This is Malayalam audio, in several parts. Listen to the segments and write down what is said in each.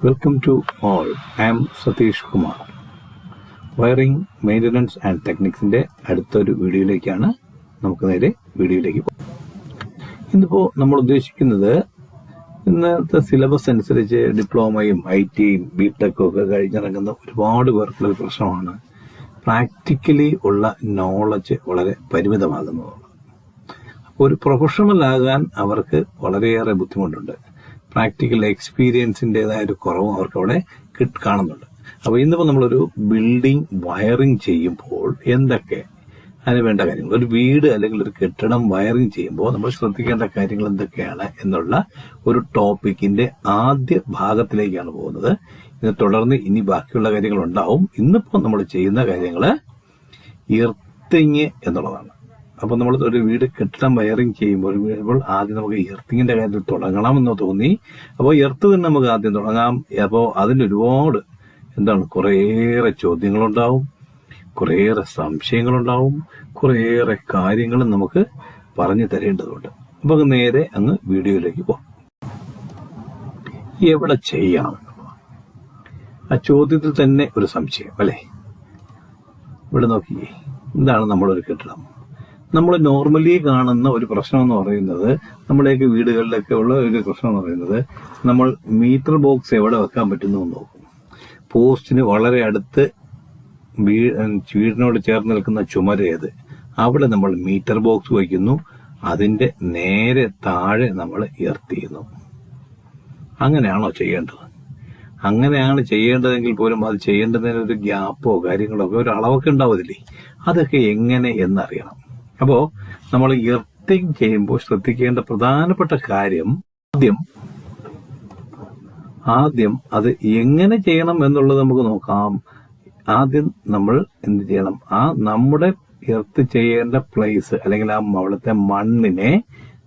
Welcome to all. I am Satish Kumar. Wiring maintenance and ടെക്നിക്സിൻ്റെ അടുത്തൊരു വീഡിയോയിലേക്കാണ് നമുക്ക് നേരെ വീഡിയോയിലേക്ക് പോകും. ഇന്നിപ്പോൾ നമ്മൾ ഉദ്ദേശിക്കുന്നത് ഇന്നത്തെ സിലബസ് അനുസരിച്ച് ഡിപ്ലോമയും IT-യും BTech-ഉം ഒക്കെ കഴിഞ്ഞിറങ്ങുന്ന ഒരുപാട് പേർക്കുള്ളൊരു പ്രശ്നമാണ് പ്രാക്ടിക്കലി ഉള്ള നോളജ് വളരെ പരിമിതമാകുന്നതാണ്. അപ്പോൾ ഒരു പ്രൊഫഷണൽ ആകാൻ അവർക്ക് വളരെയേറെ ബുദ്ധിമുട്ടുണ്ട്. പ്രാക്ടിക്കൽ എക്സ്പീരിയൻസിൻ്റെതായ ഒരു കുറവും അവർക്ക് അവിടെ കാണുന്നുണ്ട്. അപ്പോൾ ഇന്നിപ്പോൾ നമ്മളൊരു ബിൽഡിംഗ് വയറിംഗ് ചെയ്യുമ്പോൾ എന്തൊക്കെ അതിന് വേണ്ട കാര്യങ്ങൾ, ഒരു വീട് അല്ലെങ്കിൽ ഒരു കെട്ടിടം വയറിംഗ് ചെയ്യുമ്പോൾ നമ്മൾ ശ്രദ്ധിക്കേണ്ട കാര്യങ്ങൾ എന്തൊക്കെയാണ് എന്നുള്ള ഒരു ടോപ്പിക്കിന്റെ ആദ്യ ഭാഗത്തിലേക്കാണ് പോകുന്നത്. ഇത് തുടർന്ന് ഇനി ബാക്കിയുള്ള കാര്യങ്ങൾ ഉണ്ടാവും. ഇന്നിപ്പോൾ നമ്മൾ ചെയ്യുന്ന കാര്യങ്ങൾ എർത്തിങ് എന്നുള്ളതാണ്. അപ്പോൾ നമ്മൾ ഒരു വീട് കെട്ടിടം വയറിംഗ് ചെയ്യുമ്പോൾ ആദ്യം നമുക്ക് എർത്തിങ്ങിന്റെ കാര്യത്തിൽ തുടങ്ങണമെന്ന് തോന്നി. അപ്പോൾ എർത്ത് തന്നെ നമുക്ക് ആദ്യം തുടങ്ങാം. അപ്പോൾ അതിനൊരുപാട് കുറേയേറെ ചോദ്യങ്ങളുണ്ടാവും, കുറേയേറെ സംശയങ്ങളുണ്ടാവും, കുറേയേറെ കാര്യങ്ങളും നമുക്ക് പറഞ്ഞു തരേണ്ടതുണ്ട്. അപ്പൊ നേരെ അങ്ങ് വീഡിയോയിലേക്ക് പോകാം. എവിടെ ചെയ്യണം? ആ ചോദ്യത്തിൽ തന്നെ ഒരു സംശയം അല്ലേ? ഇവിടെ നോക്കിയേ, എന്താണ് നമ്മളൊരു കെട്ടിടം? നമ്മൾ നോർമലി കാണുന്ന ഒരു പ്രശ്നം എന്ന് പറയുന്നത്, നമ്മുടെയൊക്കെ വീടുകളിലൊക്കെ ഉള്ള ഒരു പ്രശ്നം എന്ന് പറയുന്നത്, നമ്മൾ മീറ്റർ ബോക്സ് എവിടെ വെക്കാൻ പറ്റുന്നു എന്ന് നോക്കും. പോസ്റ്റിന് വളരെ അടുത്ത് വീടിനോട് ചേർന്ന് നിൽക്കുന്ന ചുമരേത്, അവിടെ നമ്മൾ മീറ്റർ ബോക്സ് വയ്ക്കുന്നു. അതിന്റെ നേരെ താഴെ നമ്മൾ എർത്ത് ചെയ്യുന്നു. അങ്ങനെയാണോ ചെയ്യേണ്ടത്? അങ്ങനെയാണ് ചെയ്യേണ്ടതെങ്കിൽ പോലും അത് ചെയ്യേണ്ടതിന് ഒരു ഗ്യാപ്പോ കാര്യങ്ങളോ ഒക്കെ ഒരു അളവൊക്കെ ഉണ്ടാവതില്ലേ? അതൊക്കെ എങ്ങനെ എന്നറിയണം. അപ്പോ നമ്മൾ എർത്തിങ് ചെയ്യുമ്പോൾ ശ്രദ്ധിക്കേണ്ട പ്രധാനപ്പെട്ട കാര്യം, ആദ്യം അത് എങ്ങനെ ചെയ്യണം എന്നുള്ളത് നമുക്ക് നോക്കാം. ആദ്യം നമ്മൾ എന്ത് ചെയ്യണം? നമ്മുടെ എർത്ത് ചെയ്യേണ്ട പ്ലേസ് അല്ലെങ്കിൽ അവിടുത്തെ മണ്ണിനെ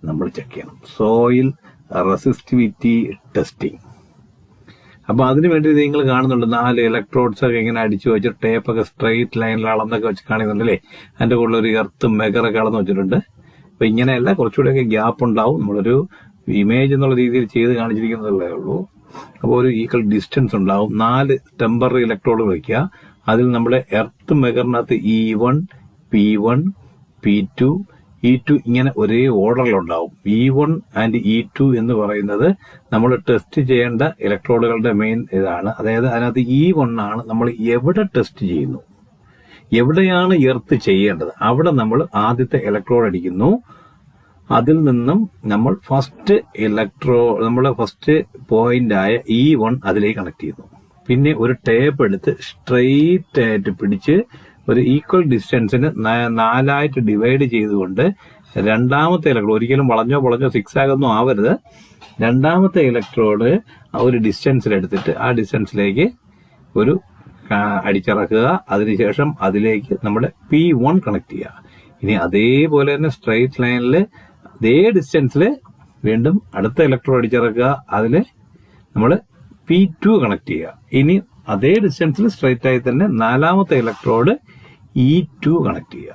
നമ്മൾ ചെക്ക് ചെയ്യണം. Soil resistivity testing. അപ്പൊ അതിനു വേണ്ടി നിങ്ങൾ കാണുന്നുണ്ട് 4 ഇലക്ട്രോഡ്സ് ഒക്കെ ഇങ്ങനെ അടിച്ചു വെച്ച് ടേപ്പൊക്കെ സ്ട്രെയിറ്റ് ലൈനിൽ അളന്നൊക്കെ വെച്ച് കാണുന്നുണ്ടല്ലേ? അതിന്റെ കൂടെ ഒരു എർത്ത് മെഗറൊക്കെ അളന്ന് വെച്ചിട്ടുണ്ട്. അപ്പൊ ഇങ്ങനെയല്ല, കുറച്ചുകൂടെയൊക്കെ ഗ്യാപ്പ് ഉണ്ടാവും. നമ്മളൊരു ഇമേജ് എന്നുള്ള രീതിയിൽ ചെയ്ത് കാണിച്ചിരിക്കുന്നതല്ലേ ഉള്ളൂ. അപ്പോൾ ഒരു ഈക്വൽ ഡിസ്റ്റൻസ് ഉണ്ടാവും. 4 ടെമ്പററി ഇലക്ട്രോഡ് വയ്ക്കുക. അതിൽ നമ്മുടെ earth മെഗറിനകത്ത് E1, P1, P2, E2 ഇങ്ങനെ ഒരേ ഓർഡറിലുണ്ടാവും. E1 ആൻഡ് E2 എന്ന് പറയുന്നത് നമ്മൾ ടെസ്റ്റ് ചെയ്യേണ്ട ഇലക്ട്രോഡുകളുടെ മെയിൻ ഇതാണ്. അതായത് അതിനകത്ത് E1 ആണ് നമ്മൾ എവിടെ ടെസ്റ്റ് ചെയ്യുന്നു, എവിടെയാണ് എർത്ത് ചെയ്യേണ്ടത്, അവിടെ നമ്മൾ ആദ്യത്തെ ഇലക്ട്രോഡ് അടിക്കുന്നു. അതിൽ നിന്നും നമ്മൾ ഫസ്റ്റ് പോയിന്റ് ആയ E1 അതിലേക്ക് കണക്ട് ചെയ്യുന്നു. പിന്നെ ഒരു ടേപ്പ് എടുത്ത് സ്ട്രെയിറ്റ് ആയിട്ട് പിടിച്ച് ഒരു ഈക്വൽ ഡിസ്റ്റൻസിന് 4 ഡിവൈഡ് ചെയ്തുകൊണ്ട് രണ്ടാമത്തെ ഇലക്ട്രോഡ്, ഒരിക്കലും വളഞ്ഞോ സിക്സാഗൊന്നും ആവരുത്, രണ്ടാമത്തെ ഇലക്ട്രോഡ് ഒരു ഡിസ്റ്റൻസിൽ എടുത്തിട്ട് ആ ഡിസ്റ്റൻസിലേക്ക് ഒരു അടിച്ചിറക്കുക. അതിനുശേഷം അതിലേക്ക് നമ്മുടെ P1 കണക്ട് ചെയ്യുക. ഇനി അതേപോലെ തന്നെ സ്ട്രെയിറ്റ് ലൈനിൽ അതേ ഡിസ്റ്റൻസിൽ വീണ്ടും അടുത്ത ഇലക്ട്രോഡ് അടിച്ചിറക്കുക. അതിൽ നമ്മൾ P2 കണക്ട് ചെയ്യുക. ഇനി അതേ ഡിസ്റ്റൻസിൽ സ്ട്രെയിറ്റ് ആയി തന്നെ 4ാമത്തെ ഇലക്ട്രോഡ് E2 കണക്ട് ചെയ്യുക.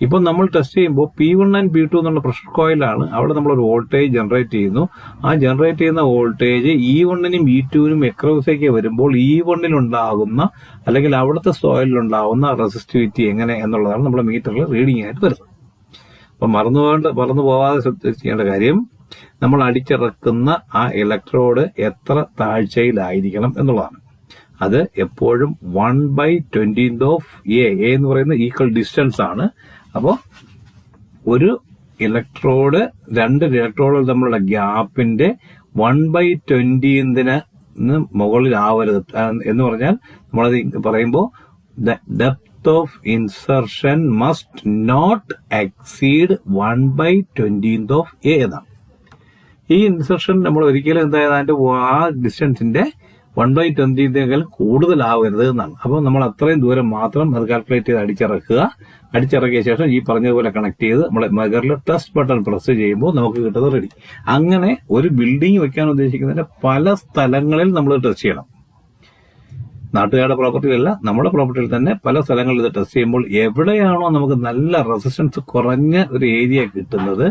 ഇപ്പൊ നമ്മൾ ടെസ്റ്റ് ചെയ്യുമ്പോൾ P1 ആൻഡ് P2 എന്നുള്ള പ്രഷർ കോയിലാണ്. അവിടെ നമ്മളൊരു വോൾട്ടേജ് ജനറേറ്റ് ചെയ്യുന്നു. ആ ജനറേറ്റ് ചെയ്യുന്ന വോൾട്ടേജ് E1നും E2നും എക്രോസേക്ക് വരുമ്പോൾ E1ൽ ഉണ്ടാകുന്ന അല്ലെങ്കിൽ അവിടുത്തെ സോയിലുണ്ടാകുന്ന റെസിസ്റ്റിവിറ്റി എങ്ങനെ എന്നുള്ളതാണ് നമ്മുടെ മീറ്ററിൽ റീഡിംഗ് ആയിട്ട് വരുന്നത്. അപ്പൊ മറന്നു പോവാതെ ശ്രദ്ധിക്കേണ്ട കാര്യം, നമ്മൾ അടിച്ചിറക്കുന്ന ആ ഇലക്ട്രോഡ് എത്ര താഴ്ചയിലായിരിക്കണം എന്നുള്ളതാണ്. അത് എപ്പോഴും 1/20 എന്ന് പറയുന്ന ഈക്വൽ ഡിസ്റ്റൻസ് ആണ്. അപ്പോൾ ഒരു ഇലക്ട്രോഡ് 2 ഇലക്ട്രോഡുകൾ തമ്മിലുള്ള ഗ്യാപ്പിന്റെ 1/20 മുകളിലാവരുത് എന്ന് പറഞ്ഞാൽ നമ്മളത് പറയുമ്പോൾ depth of insertion must not exceed 1/20 എന്നാണ്. ഈ ഇൻസർഷൻ നമ്മൾ ഒരിക്കലും അതിന്റെ ആ ഡിസ്റ്റൻസിന്റെ 1/20 കൂടുതലാവരുത് എന്നാണ്. അപ്പോൾ നമ്മൾ അത്രയും ദൂരം മാത്രം അത് കാൽക്കുലേറ്റ് ചെയ്ത് അടിച്ചിറക്കിയ ശേഷം ഈ പറഞ്ഞതുപോലെ കണക്ട് ചെയ്ത് നമ്മളെ മെഗറിൽ ടെസ്റ്റ് ബട്ടൺ പ്രസ് ചെയ്യുമ്പോൾ നമുക്ക് കിട്ടുന്നത് റെഡി. അങ്ങനെ ഒരു ബിൽഡിംഗ് വെക്കാൻ ഉദ്ദേശിക്കുന്നതിന്റെ പല സ്ഥലങ്ങളിൽ നമ്മൾ ടെസ്റ്റ് ചെയ്യണം. നാട്ടുകാരുടെ പ്രോപ്പർട്ടിയിലല്ല, നമ്മുടെ പ്രോപ്പർട്ടിയിൽ തന്നെ പല സ്ഥലങ്ങളിൽ ഇത് ടെസ്റ്റ് ചെയ്യുമ്പോൾ എവിടെയാണോ നമുക്ക് നല്ല റെസിസ്റ്റൻസ് കുറഞ്ഞ ഒരു ഏരിയ കിട്ടുന്നത്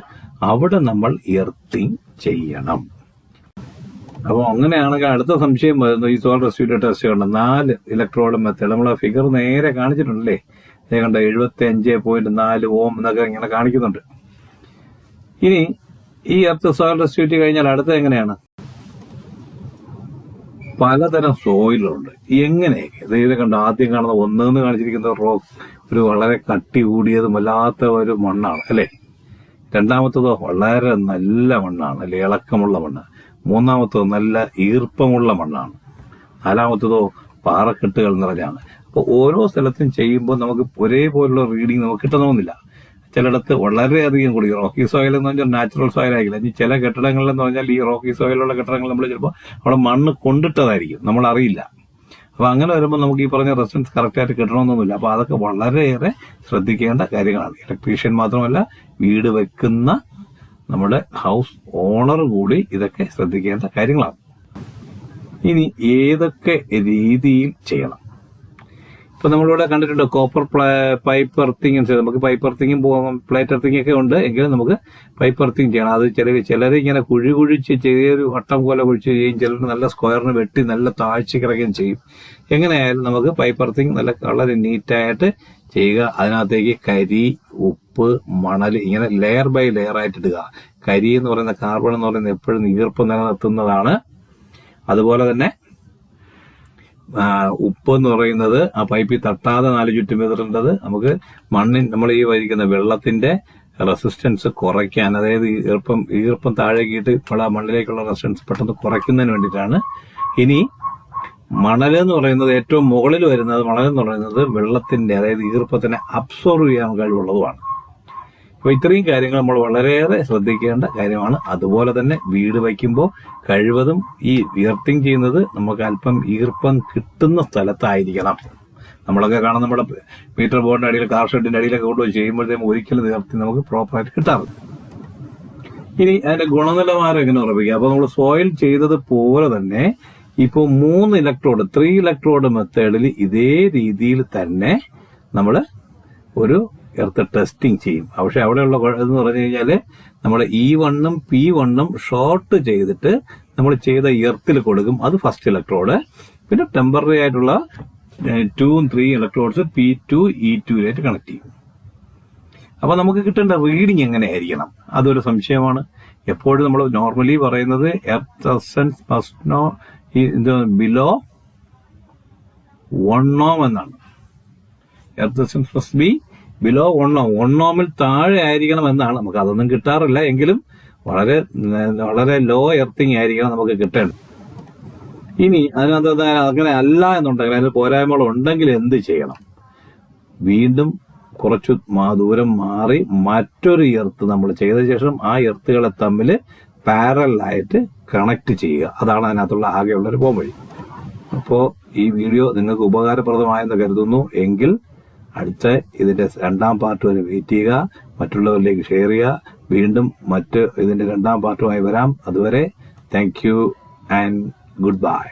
അവിടെ നമ്മൾ എർത്തിങ് ചെയ്യണം. അപ്പോൾ അങ്ങനെയാണെങ്കിൽ അടുത്ത സംശയം വരുന്നു, ഈ സോൾ റെസിസ്റ്റീവ് ടെസ്റ്റ് കൊണ്ട് 4 ഇലക്ട്രോഡ് മെത്തേഡ് നമ്മൾ ആ ഫിഗർ നേരെ കാണിച്ചിട്ടുണ്ടല്ലേ, കണ്ട 75.4 ഓം എന്നൊക്കെ ഇങ്ങനെ കാണിക്കുന്നുണ്ട്. ഇനി ഈ എർത്ത് സോയിൽ റെസിസ്റ്റീവ് കഴിഞ്ഞാൽ അടുത്ത എങ്ങനെയാണ്? പലതരം സോയിലുണ്ട്. എങ്ങനെയൊക്കെ ഇത് കണ്ട ആദ്യം കാണുന്ന ഒന്നെന്ന് കാണിച്ചിരിക്കുന്ന ഒരു വളരെ കട്ടി കൂടിയതും വല്ലാത്ത ഒരു മണ്ണാണ് അല്ലെ. രണ്ടാമത്തതോ വളരെ നല്ല മണ്ണാണ് അല്ലെ, ഇളക്കമുള്ള മണ്ണ്. മൂന്നാമത്തതോ നല്ല ഈർപ്പമുള്ള മണ്ണാണ്. നാലാമത്തതോ പാറക്കെട്ടുകൾ നിറഞ്ഞാണ്. അപ്പോൾ ഓരോ സ്ഥലത്തും ചെയ്യുമ്പോൾ നമുക്ക് ഒരേപോലുള്ള റീഡിങ് നമുക്ക് കിട്ടണമെന്നില്ല. ചിലയിടത്ത് വളരെയധികം കൂടി റോക്കി സോയിൽ എന്ന് പറഞ്ഞാൽ നാച്ചുറൽ സോയിൽ ആയിരിക്കില്ല. ഇനി ചില കെട്ടിടങ്ങളെന്ന് പറഞ്ഞാൽ ഈ റോക്കി സോയിലുള്ള കെട്ടിടങ്ങൾ നമ്മൾ ചിലപ്പോൾ അവിടെ മണ്ണ് കൊണ്ടിട്ടതായിരിക്കും, നമ്മൾ അറിയില്ല. അപ്പൊ അങ്ങനെ വരുമ്പോൾ നമുക്ക് ഈ പറഞ്ഞ റെസിസ്റ്റൻസ് കറക്റ്റായിട്ട് കിട്ടണമെന്നൊന്നുമില്ല. അപ്പൊ അതൊക്കെ വളരെയേറെ ശ്രദ്ധിക്കേണ്ട കാര്യങ്ങളാണ്. ഇലക്ട്രീഷ്യൻ മാത്രമല്ല, വീട് വെക്കുന്ന നമ്മുടെ ഹൗസ് ഓണർ കൂടി ഇതൊക്കെ ശ്രദ്ധിക്കേണ്ട കാര്യങ്ങളാണ്. ഇനി ഏതൊക്കെ രീതിയിൽ ചെയ്യണം? ഇപ്പൊ നമ്മളിവിടെ കണ്ടിട്ടുണ്ട് കോപ്പർ പൈപ്പ് എർത്തിങ്. നമുക്ക് പൈപ്പ് എർത്തിങ്ങും പ്ലേറ്റ് എർത്തിങ് ഒക്കെ ഉണ്ട്, എങ്കിലും നമുക്ക് പൈപ്പ് എർത്തിങ് ചെയ്യണം. അത് ചിലർ ഇങ്ങനെ കുഴിച്ച് ചെറിയൊരു വട്ടം പോലെ കുഴിച്ച് ചെയ്യും, ചിലർ നല്ല സ്ക്വയറിന് വെട്ടി നല്ല താഴ്ചക്കിറക്കുകയും ചെയ്യും. എങ്ങനെയായാലും നമുക്ക് പൈപ്പ് എർത്തിങ് വളരെ നീറ്റായിട്ട് ചെയ്യുക. അതിനകത്തേക്ക് കരി, ഉപ്പ്, മണൽ ഇങ്ങനെ ലെയർ ബൈ ലെയർ ആയിട്ട് ഇടുക. കരി എന്ന് പറയുന്ന കാർബൺ എന്ന് പറയുന്നത് എപ്പോഴും ഈർപ്പം നിലനിർത്തുന്നതാണ്. അതുപോലെ തന്നെ ഉപ്പ് എന്ന് പറയുന്നത് ആ പൈപ്പിൽ തട്ടാതെ 4 ചുറ്റും ഇടേണ്ടത്. നമുക്ക് നമ്മൾ ഈ വരിക്കുന്ന വെള്ളത്തിന്റെ റെസിസ്റ്റൻസ് കുറയ്ക്കാൻ, അതായത് ഈർപ്പം താഴേക്കിട്ട് മണ്ണിലേക്കുള്ള റെസിസ്റ്റൻസ് പെട്ടെന്ന് കുറയ്ക്കുന്നതിന് വേണ്ടിയിട്ടാണ്. ഇനി മണൽ എന്ന് പറയുന്നത് ഏറ്റവും മുകളിൽ വരുന്നത്, മണൽ എന്ന് പറയുന്നത് വെള്ളത്തിന്റെ അതായത് ഈർപ്പത്തിനെ അബ്സോർവ് ചെയ്യാൻ കഴിവുള്ളതുമാണ്. അപ്പൊ ഇത്രയും കാര്യങ്ങൾ നമ്മൾ വളരെയേറെ ശ്രദ്ധിക്കേണ്ട കാര്യമാണ്. അതുപോലെ തന്നെ വീട് വയ്ക്കുമ്പോൾ കഴിവതും ഈ എർത്തിങ് ചെയ്യുന്നത് നമുക്ക് അല്പം ഈർപ്പം കിട്ടുന്ന സ്ഥലത്തായിരിക്കണം. നമ്മളൊക്കെ കാണുന്ന നമ്മുടെ മീറ്റർ ബോർഡിന്റെ അടിയിൽ, കാർ ഷെഡിന്റെ അടിയിലൊക്കെ കൊണ്ടുപോയി ചെയ്യുമ്പോഴത്തേക്കും ഒരിക്കലും എർത്തി നമുക്ക് പ്രോപ്പറായിട്ട് കിട്ടാറില്ല. ഇനി അതിന്റെ ഗുണനിലവാരം എങ്ങനെ ഉറപ്പിക്കുക? അപ്പൊ നമ്മൾ സോയിൽ ചെയ്തത് പോലെ തന്നെ ഇപ്പൊ 3 ഇലക്ട്രോഡ് മെത്തേഡിൽ ഇതേ രീതിയിൽ തന്നെ നമ്മൾ ഒരു എർത്ത് ടെസ്റ്റിംഗ് ചെയ്യും. പക്ഷെ അവിടെയുള്ള എന്ന് പറഞ്ഞു കഴിഞ്ഞാല് നമ്മൾ E1ഉം P1ഉം ഷോർട്ട് ചെയ്തിട്ട് നമ്മൾ ചെയ്ത എർത്തിൽ കൊടുക്കും. അത് ഫസ്റ്റ് ഇലക്ട്രോഡ്. പിന്നെ ടെമ്പററി ആയിട്ടുള്ള 2ഉം 3 ഇലക്ട്രോഡ്സ് P2 E2യിലായിട്ട് കണക്ട് ചെയ്യും. അപ്പൊ നമുക്ക് കിട്ടേണ്ട റീഡിങ് എങ്ങനെയായിരിക്കണം? അതൊരു സംശയമാണ്. എപ്പോഴും നമ്മൾ നോർമലി പറയുന്നത് earth resistance must not below 1 ohm എന്നാണ്. Earth resistance must be below 1 ohm. 1 ohmൽ താഴെ ആയിരിക്കണം എന്നാണ്. നമുക്ക് അതൊന്നും കിട്ടാറില്ല, എങ്കിലും വളരെ വളരെ ലോ എർത്തിങ് ആയിരിക്കണം നമുക്ക് കിട്ടേണ്ടത്. ഇനി അതിനകത്ത് അങ്ങനെ അല്ല എന്നുണ്ടെങ്കിൽ, അതിന് പോരായ്മകൾ ഉണ്ടെങ്കിൽ എന്ത് ചെയ്യണം? വീണ്ടും കുറച്ചു ദൂരം മാറി മറ്റൊരു എർത്ത് നമ്മൾ ചെയ്ത ശേഷം ആ എർത്തുകളെ തമ്മിൽ പാരലായിട്ട് കണക്ട് ചെയ്യുക. അതാണ് അതിനകത്തുള്ള ആകെയുള്ളൊരു പോംവഴി. അപ്പോൾ ഈ വീഡിയോ നിങ്ങൾക്ക് ഉപകാരപ്രദമായെന്ന് കരുതുന്നു. എങ്കിൽ അടുത്ത ഇതിന്റെ 2ാം പാർട്ട് വരെ വെയിറ്റ് ചെയ്യുക, മറ്റുള്ളവരിലേക്ക് ഷെയർ ചെയ്യുക. വീണ്ടും ഇതിന്റെ 2ാം പാർട്ടുമായി വരാം. അതുവരെ thank you and good bye.